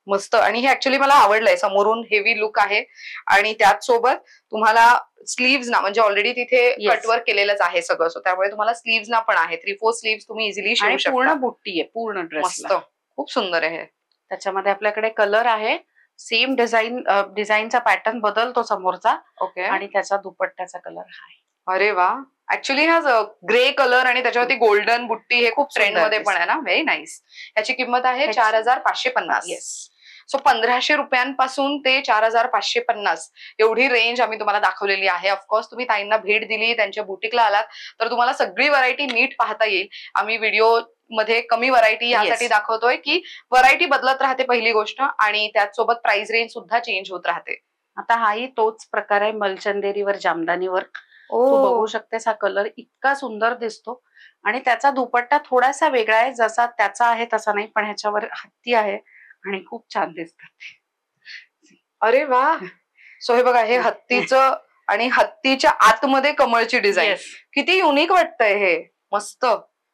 मस्त. आणि हे ऍक्च्युली मला आवडलंय. समोरून हेवी लुक आहे आणि त्याच सोबत तुम्हाला स्लीव्ज ना, म्हणजे ऑलरेडी तिथे Yes. कटवर्क केलेलंच आहे सगळं. सो त्यामुळे तुम्हाला स्लीव्ज ना पण आहे 3-4 स्लीव्स तुम्ही इझिली शिवू आणि शकता. पूर्ण बुट्टी आहे पूर्ण ड्रेस. मस्त. खूप सुंदर आहे. त्याच्यामध्ये आपल्याकडे कलर आहे. सेम डिझाईनचा पॅटर्न बदलतो समोरचा ओके. आणि त्याचा दुपट्ट्याचा कलर आहे. अरे वा. ऍक्च्युली हा ग्रे कलर आणि त्याच्यावरती गोल्डन बुट्टी हे खूप ट्रेंड सुंदर मध्ये पण आहे ना. Very nice. याची किंमत आहे ह्याची- 4,550. येस. सो 1,500 रुपयांपासून ते 4,550 एवढी रेंज आम्ही तुम्हाला दाखवलेली आहे. ऑफकोर्स तुम्ही ताईंना भेट दिली, त्यांच्या बुटीकला आलात तर तुम्हाला सगळी व्हरायटी नीट पाहता येईल. आम्ही व्हिडिओ मध्ये कमी व्हरायटी यासाठी Yes. दाखवतोय की व्हरायटी बदलत राहते पहिली गोष्ट, आणि त्याचसोबत प्राइस रेंज सुद्धा चेंज होत राहते. आता हाही तोच प्रकार आहे मलचंदेरीवर जामदानीवर. तू बघू शकतेस हा कलर इतका सुंदर दिसतो आणि त्याचा दुपट्टा थोडासा वेगळा आहे, जसा त्याचा आहे तसा नाही, पण ह्याच्यावर हत्ती आहे आणि खूप छान दिसतात. अरे वा. सो हे बघा, हे हत्तीचं आणि हत्तीच्या आतमध्ये कमळची डिझाईन येस किती युनिक वाटतंय हे. मस्त.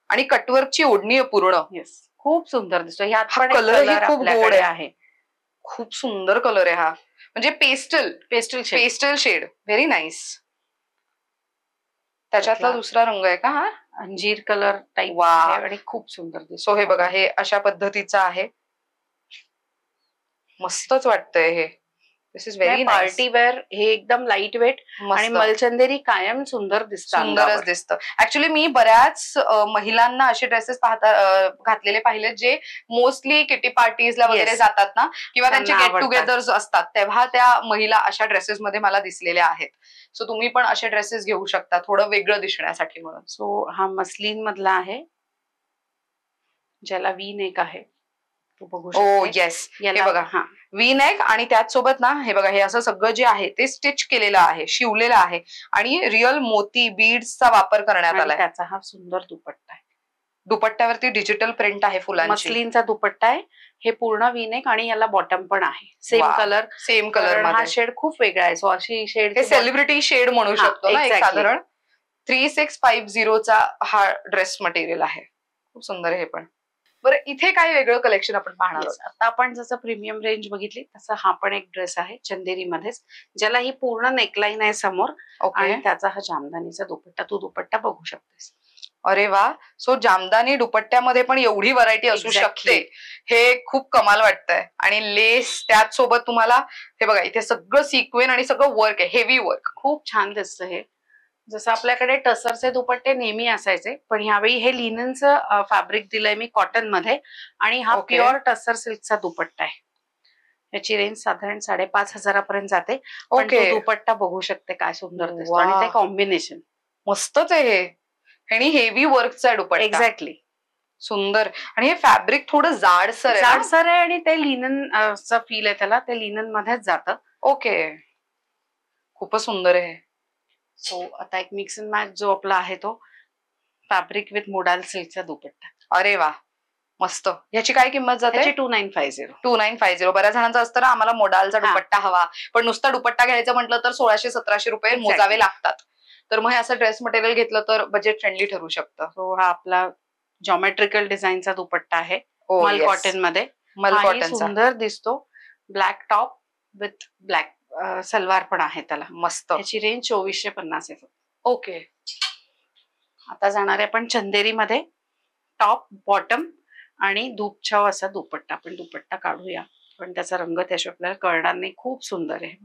आणि कटवर्कची ओढणी आहे पूर्ण. येस खूप सुंदर दिसतो. ह्यात हा पण एक कलरही कलर खूप गोड आपल्याकडे आहे. आहे. खूप सुंदर कलर आहे हा, म्हणजे pastel pastel shade. Very nice. त्याच्यातला त्यातला- दुसरा रंग आहे का हा? अंजीर कलर टाईप वा. आणि खूप सुंदर दिसतो. सो हे बघा, हे अशा पद्धतीचं आहे. मस्तच वाटतंय हे. दिस इज व्हेरी पार्टी वेअर. हे एकदम लाईट वेट आणि मलचंदेरी कायम सुंदर दिसतं. सुंदरच दिसतं. ऍक्च्युली मी बऱ्याच महिलांना असे ड्रेसेस घातलेले पाहिले जे मोस्टली किटी पार्टीजला वगैरे Yes. जातात ना, किंवा त्यांचे त्यांना गेट टुगेदर्स असतात, तेव्हा त्या महिला अशा ड्रेसेस मध्ये मला दिसलेल्या आहेत. सो तुम्ही पण असे ड्रेसेस घेऊ शकता थोडं वेगळं दिसण्यासाठी म्हणून. सो हा मस्लिन मधला आहे, ज्याला वी नेक आहे. तू बघू ओ शकते. येस. हे याला बघा, हा वी नेक आणि त्याचसोबत ना हे बघा, हे असं सगळं जे आहे ते स्टिच केलेलं आहे, शिवलेलं आहे आणि रिअल मोती बीड्सचा वापर करण्यात आणि आलाय. त्याचा हा सुंदर दुपट्टा आहे. दुपट्ट्यावरती डिजिटल प्रिंट आहे फुलांची. मस्लिनचा दुपट्टा आहे. हे पूर्ण वी नेक आणि याला बॉटम पण आहे. सेम वा. कलर. सेम कलर हा मध्ये. शेड खूप वेगळा आहे. सो अशी शेड हे सेलिब्रिटी शेड म्हणू हा, शकतो ना एक exactly. साधारण. 3650चा हा ड्रेस मटेरियल आहे. खूप सुंदर आहे हे पण. बरं, इथे काय वेगळं कलेक्शन आपण पाहणार आहोत? आता आपण जसं प्रीमियम रेंज बघितली तसं हा पण एक ड्रेस आहे चंदेरी मध्येच, ज्याला ही पूर्ण नेकलाईन आहे समोर ओके. आणि त्याचा हा जामदानीचा दुपट्टा. तू दुपट्टा बघू शकतेस. अरे वा. सो जामदानी दुपट्ट्यामध्ये पण एवढी व्हरायटी असू Exactly. शकते, हे खूप कमाल वाटतंय. आणि लेस त्याच सोबत तुम्हाला हे बघा, इथे सगळं सिक्वेन आणि सगळं वर्क आहे, हेवी वर्क. खूप छान दिसतं हे. जसं आपल्याकडे टसरचे दुपट्टे नेहमी असायचे, पण यावेळी हे लिननचं फॅब्रिक दिलंय मी कॉटन मध्ये आणि हा Okay. प्युअर टसर सिल्कचा दुपट्टा आहे. याची रेंज साधारण 5,500 पर्यंत जाते. पण ओके. तू दुपट्टा बघू शकते काय सुंदर दिसतो आणि वा. ते कॉम्बिनेशन मस्तच आहे हे. आणि हेवी वर्कचा आहे दुपट्टा. एक्झॅक्टली सुंदर. आणि हे फॅब्रिक थोडं जाडसर आहे ना? जाडसर आहे आणि ते लिनन चा फील आहे त्याला. ते लिनन मध्येच जातं. ओके. खूपच सुंदर आहे. सो आता एक मिक्स अँड मॅच जो आपला आहे तो फॅब्रिक विथ मोडाल सिल्कचा दुपट्टा. अरे वा. मस्त. ह्याची काय किंमत जाते? त्याची 2950. 2950. बऱ्याच जणांचं असतं ना, आम्हाला मोडालचा हा. दुपट्टा हवा, पण नुसता दुपट्टा घ्यायचं म्हटलं तर 1600-1700 रुपये Exactly. मोजावे लागतात. तर मग हे असं ड्रेस मटेरियल घेतलं तर बजेट फ्रेंडली ठरू शकतं. सो हा आपला जॉमेट्रिकल डिझाईनचा दुपट्टा आहे Oh, मल yes. कॉटन मध्ये. मल हाही कॉटनचा. सुंदर दिसतो. Black top width black salwar पण आहे त्याला. मस्त. त्याची रेंज 2450 आहे. ओके. आता जाणार आहे आपण चंदेरी मध्ये. टॉप बॉटम आणि धूपछाव असा दुपट्टा. आपण दुपट्टा काढूया, पण त्याचा रंग त्याशिवाय आपल्याला कळणार नाही. खूप सुंदर आहे.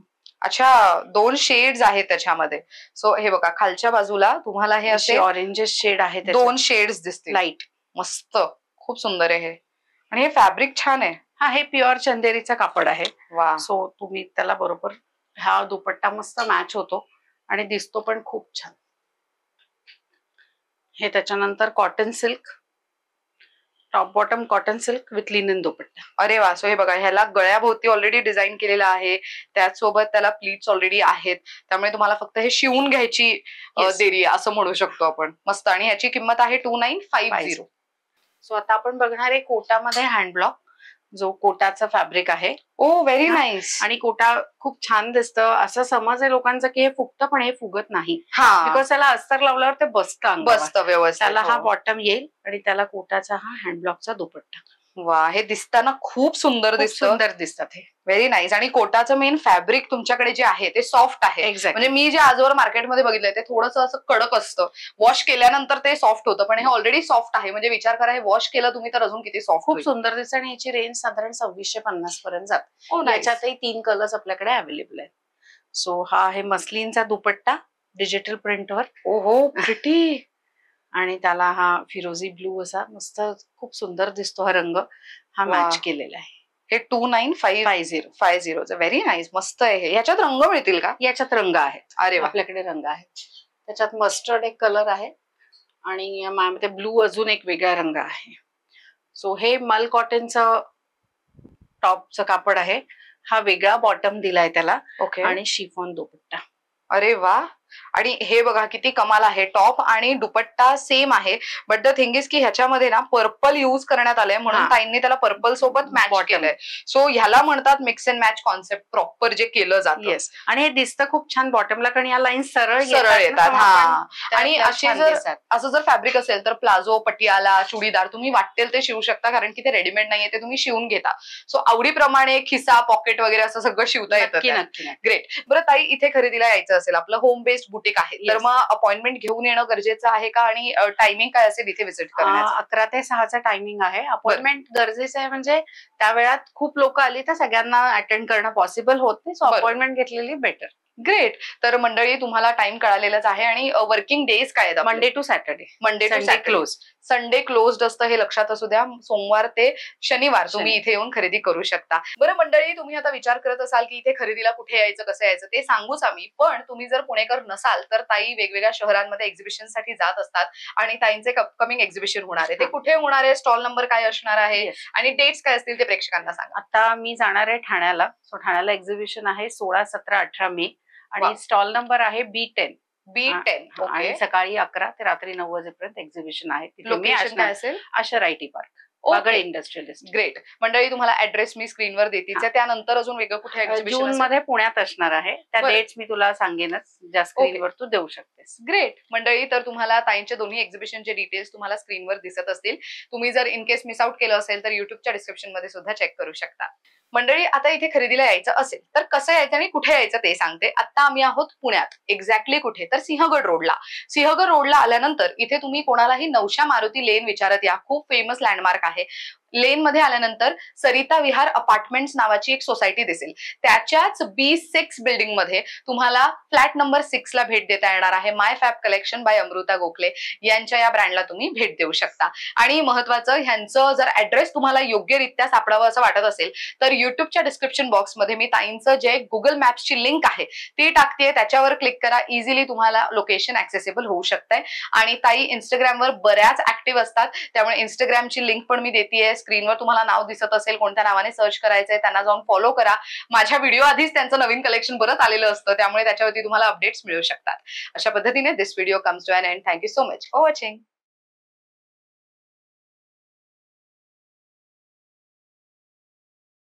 अच्छा, 2 शेड्स आहेत त्याच्यामध्ये. सो हे बघा, खालच्या बाजूला तुम्हाला हे असे असे ऑरेंजेस शेड आहे 2 शेड्स दिसतील. लाईट. मस्त. खूप सुंदर आहे हे. आणि हे फॅब्रिक छान आहे. हा हे प्युअर चंदेरीचा कापड आहे. वा. सो तुम्ही त्याला बरोबर हा दुपट्टा मस्त मॅच होतो आणि दिसतो पण खूप छान. हे त्याच्यानंतर cotton silk. Top bottom cotton silk with linen dupatta. अरे वा. सो हे बघा, ह्याला गळ्याभोवती ऑलरेडी डिझाईन केलेलं आहे, त्याचसोबत त्याला प्लीट्स ऑलरेडी आहेत, त्यामुळे तुम्हाला फक्त हे शिवून घ्यायची देरी असं म्हणू शकतो आपण. मस्त. आणि ह्याची किंमत आहे 2950. सो आता आपण बघणार आहे कोटामध्ये हँड ब्लॉक, जो कोटाचं फॅब्रिक आहे. ओ व्हेरी नाईस. आणि कोटा खूप छान दिसतं. असं समज आहे लोकांचं की हे फुगतं, पण हे फुगत नाही, बिकॉज त्याला अस्तर लावल्यावर ते बसतं व्यवस्थित. त्याला हा बॉटम येईल आणि त्याला कोटाचा हा हँड ब्लॉकचा दुपट्टा. वा, हे दिसताना खूप सुंदर दिसतात हे. Very nice. आणि कोटाचं मेन फॅब्रिक तुमच्याकडे जे आहे ते सॉफ्ट आहे. म्हणजे मी जे आजवर मार्केटमध्ये बघितलंय ते थोडंसं असं कडक असतं, वॉश केल्यानंतर ते सॉफ्ट होतं, पण हे ऑलरेडी सॉफ्ट आहे. म्हणजे विचार करा, हे वॉश केलं तुम्ही तर अजून किती सॉफ्ट. खूप सुंदर दिसतं. आणि याची रेंज साधारण 2650 पर्यंत जाते. याच्यातही 3 कलर्स आपल्याकडे अवेलेबल आहेत. सो हा आहे मस्लिनचा दुपट्टा डिजिटल प्रिंटवर. ओहो प्रिटी. आणि त्याला हा फिरोजी ब्लू असा मस्त खूप सुंदर दिसतो हा रंग, हा मॅच केलेला आहे. हे 2950. Very nice. मस्त आहे हे. याच्यात रंग मिळतील का? याच्यात रंग आहेत. अरे आपल्याकडे रंग आहेत. त्याच्यात मस्टर्ड एक कलर आहे आणि माझ्यामध्ये ब्लू अजून एक वेगळा रंग आहे. सो हे मल कॉटनचं टॉपचं कापड आहे. हा वेगळा बॉटम दिलाय त्याला. ओके. आणि शिफॉन दुपट्टा. अरे वा. आणि हे बघा किती कमाल आहे. टॉप आणि दुपट्टा सेम आहे, बट द थिंग इज की ह्याच्यामध्ये ना पर्पल युज करण्यात आलंय, म्हणून ताईंनी त्याला पर्पल सोबत मॅच केलंय. सो ह्याला म्हणतात mix and match concept, proper जे केलं जातं. येस. आणि हे दिसतं खूप छान बॉटमला, कारण या लाईन सरळ येतात. हा. आणि असे जर असं जर फॅब्रिक असेल तर प्लाझो, पटियाला, चुडीदार तुम्ही वाटेल ते शिवू शकता, कारण की ते रेडीमेड नाहीये, ते तुम्ही शिवून घेता. सो आवडीप्रमाणे खिसा, पॉकेट वगैरे असं सगळं शिवता येतं. ग्रेट. बरं ताई, इथे खरेदीला यायचं असेल, आपलं होम बेस्ड बुटीक आहे, तर मग अपॉइंटमेंट घेऊन येणं गरजेचं आहे का? आणि टायमिंग काय असेल इथे व्हिजिट करण्याचं? 11 ते 6चा टायमिंग आहे. अपॉइंटमेंट गरजेचं आहे, म्हणजे त्या वेळात खूप लोक आली तर सगळ्यांना अटेंड करणं पॉसिबल होत नाही. सो अपॉइंटमेंट घेतलेली बेटर. ग्रेट. तर मंडळी, तुम्हाला टाइम कळालेलाच आहे. आणि वर्किंग डेज काय आहेत? Monday to Saturday. Monday to Saturday close. Sunday closed असतं, हे लक्षात असू द्या. सोमवार ते शनिवार तुम्ही इथे येऊन खरेदी करू शकता. बरं मंडळी, तुम्ही आता विचार करत असाल की इथे खरेदीला कुठे यायचं, कसं यायचं, ते सांगूच आम्ही. पण तुम्ही जर पुणेकर नसाल तर ताई वेगवेगळ्या शहरांमध्ये एक्झिबिशन साठी जात असतात, आणि ताईंचे अपकमिंग एक्झिबिशन होणार आहे. ते कुठे होणार आहे, स्टॉल नंबर काय असणार आहे, आणि डेट्स काय असतील ते प्रेक्षकांना सांगा. आता मी जाणार आहे ठाण्याला. सो ठाण्याला एक्झिबिशन आहे 16, 17, 18 मे. आणि स्टॉल नंबर आहे B10. आणि सकाळी 11 ते रात्री 9 वाजेपर्यंत एक्झिबिशन आहे. लोकेशन काय असेल? Ashar IT park, Wagle industrialist. Great. मंडळी, तुम्हाला ऍड्रेस मी स्क्रीनवर देतीच. त्यानंतर अजून वेगळं कुठे एक्झिबिशन? जून मध्ये पुण्यात असणार आहे. त्या डेट्स मी तुला सांगेनच, ज्या स्क्रीनवर तू देऊ शकतेस. ग्रेट. मंडळी, तर तुम्हाला ताईंच्या दोन्ही एक्झिबिशनचे डिटेल्स तुम्हाला स्क्रीनवर दिसत असतील. तुम्ही जर इन केस मिस आउट केलं असेल तर युट्यूबच्या डिस्क्रिप्शन मध्ये सुद्धा चेक करू शकता. मंडळी, आता इथे खरेदीला यायचं असेल तर कसं यायचं आणि कुठे यायचं ते सांगते. आता आम्ही आहोत पुण्यात. एक्झॅक्टली कुठे? तर सिंहगड रोडला. सिंहगड रोडला आल्यानंतर इथे तुम्ही कोणालाही नवशा मारुती लेन विचारत या. खूप फेमस लँडमार्क आहे. लेन मध्ये आल्यानंतर सरिता विहार अपार्टमेंट्स नावाची एक सोसायटी दिसेल. त्याच्याच B6 बिल्डिंग मध्ये तुम्हाला फ्लॅट नंबर 6 ला भेट देता येणार आहे. My fab collection by Amruta Gokhale यांच्या या ब्रँडला तुम्ही भेट देऊ शकता. आणि महत्वाचं, ह्यांचं जर ऍड्रेस तुम्हाला योग्यरित्या सापडावं असं वाटत असेल तर युट्यूबच्या डिस्क्रिप्शन बॉक्स मध्ये मी ताईंचं जे गुगल मॅप्सची लिंक आहे ती टाकते. त्याच्यावर क्लिक करा. इझिली तुम्हाला लोकेशन ऍक्सेसिबल होऊ शकतंय. आणि ताई इंस्टाग्रामवर बऱ्याच ऍक्टिव्ह असतात, त्यामुळे इंस्टाग्रामची लिंक पण मी देतेय. स्क्रीनवर तुम्हाला नाव दिसत असेल, कोणत्या नावाने सर्च करायचंय, त्यांना जाऊन फॉलो करा. माझ्या व्हिडिओ आधीच त्यांचं नवीन कलेक्शन परत आलेलं असतं, त्यामुळे त्याच्यावरती तुम्हाला अपडेट्स मिळू शकतात. अशा पद्धतीने this video comes to an end. Thank you so much for watching.